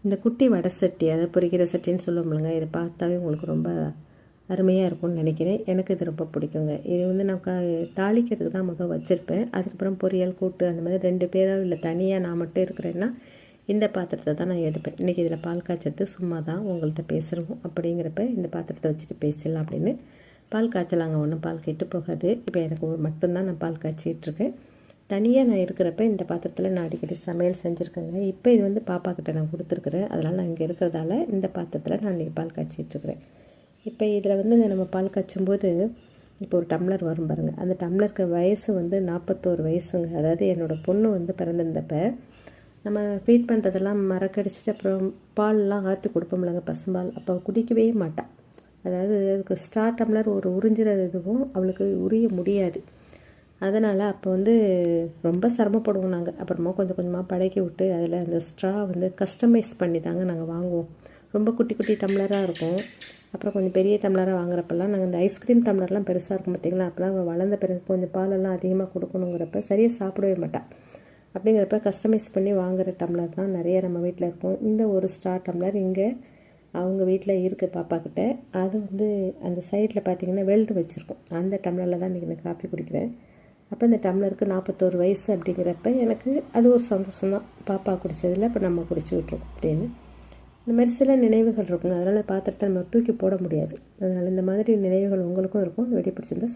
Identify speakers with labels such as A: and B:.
A: இந்த குட்டி வடை சட்டி, அதை பொரிக்கிற சட்டின்னு சொல்லுவோம்லங்க, இதை பார்த்தாவே உங்களுக்கு ரொம்ப அருமையாக இருக்கும்னு நினைக்கிறேன். எனக்கு இது ரொம்ப பிடிக்குங்க. இது வந்து நான் தாளிக்கிறதுக்கு தான் முதல் வச்சுருப்பேன். அதுக்கப்புறம் பொரியல், கூட்டு அந்த மாதிரி 2 பேரோ இல்லை தனியாக நான் மட்டும் இருக்கிறேன்னா இந்த பாத்திரத்தை தான் நான் எடுப்பேன். இன்றைக்கி இதில் பால் காய்ச்சிட்டு சும்மா தான் உங்கள்கிட்ட பேசுகிறோம் அப்படிங்கிறப்ப இந்த பாத்திரத்தை வச்சுட்டு பேசிடலாம் அப்படின்னு பால் காய்ச்சலாங்க. ஒன்றும் பால் கெட்டு போகாது. இப்போ எனக்கு மட்டும்தான் நான் பால் காய்ச்சிட்ருக்கேன். தனியாக நான் இருக்கிறப்ப இந்த பாத்திரத்தில் நான் அடிக்கடி சமையல் செஞ்சுருக்கேங்க. இப்போ இது வந்து பாப்பாக்கிட்ட நான் கொடுத்துருக்குறேன். அதனால் நான் இங்கே இருக்கிறதால இந்த பாத்திரத்தில் நான் இன்றைக்கி பால் காய்ச்சிட்ருக்கிறேன். இப்போ இதில் வந்து நம்ம பால் காய்ச்சும்போது இப்போ ஒரு டம்ளர் வரும் பாருங்கள். அந்த டம்ளருக்கு வயசு வந்து 41 வயசுங்க. அதாவது என்னோடய பொண்ணு வந்து பிறந்திருந்தப்போ நம்ம ஃபீட் பண்ணுறதெல்லாம் மறக்கடிச்சிட்டு அப்புறம் பால்லாம் ஆற்றி கொடுப்போம்லங்க, பசும்பால். அப்போ குடிக்கவே மாட்டாள். அதாவது அதுக்கு டம்ளர் ஒரு உறிஞ்சிறது இதுவும் அவளுக்கு உரிய முடியாது. அதனால் அப்போ வந்து ரொம்ப சிரமப்படுவோம் நாங்கள். அப்புறமா கொஞ்சம் கொஞ்சமாக பழக்கி விட்டு அதில் அந்த ஸ்ட்ரா வந்து கஸ்டமைஸ் பண்ணி தாங்க நாங்கள் வாங்குவோம். ரொம்ப குட்டி குட்டி டம்ளராக இருக்கும். அப்புறம் கொஞ்சம் பெரிய டம்ளராக வாங்குறப்பெல்லாம் நாங்கள் இந்த ஐஸ்கிரீம் டம்ளர்லாம் பெருசாக இருக்கும் பார்த்திங்களா, அப்போலாம் வளர்ந்த பிறகு கொஞ்சம் பாலெல்லாம் அதிகமாக கொடுக்கணுங்கிறப்ப சரியாக சாப்பிடவே மாட்டாள். அப்படிங்கிறப்ப கஸ்டமைஸ் பண்ணி வாங்குகிற டம்ளர் தான் நிறைய நம்ம வீட்டில் இருக்கும். இந்த ஒரு டம்ளர் இங்கே அவங்க வீட்டில் இருக்குது பாப்பாக்கிட்ட. அது வந்து அந்த சைடில் பார்த்திங்கன்னா வெல்டு வச்சுருக்கோம். அந்த டம்ளரில் தான் இன்றைக்கி நான் காஃபி குடிக்கிறேன். அப்போ இந்த டம்ளருக்கு 41 வயசு அப்படிங்கிறப்ப எனக்கு அது ஒரு சந்தோஷம்தான். பாப்பா குடித்ததில் இப்போ நம்ம குடிச்சு விட்ருக்கோம் அப்படின்னு. இந்த மாதிரி சில நினைவுகள் இருக்குங்க. அதனால் பாத்திரத்தை நம்ம தூக்கி போட முடியாது. அதனால் இந்த மாதிரி நினைவுகள் உங்களுக்கும் இருக்கும். வீடியோ பிடிச்சிருந்தா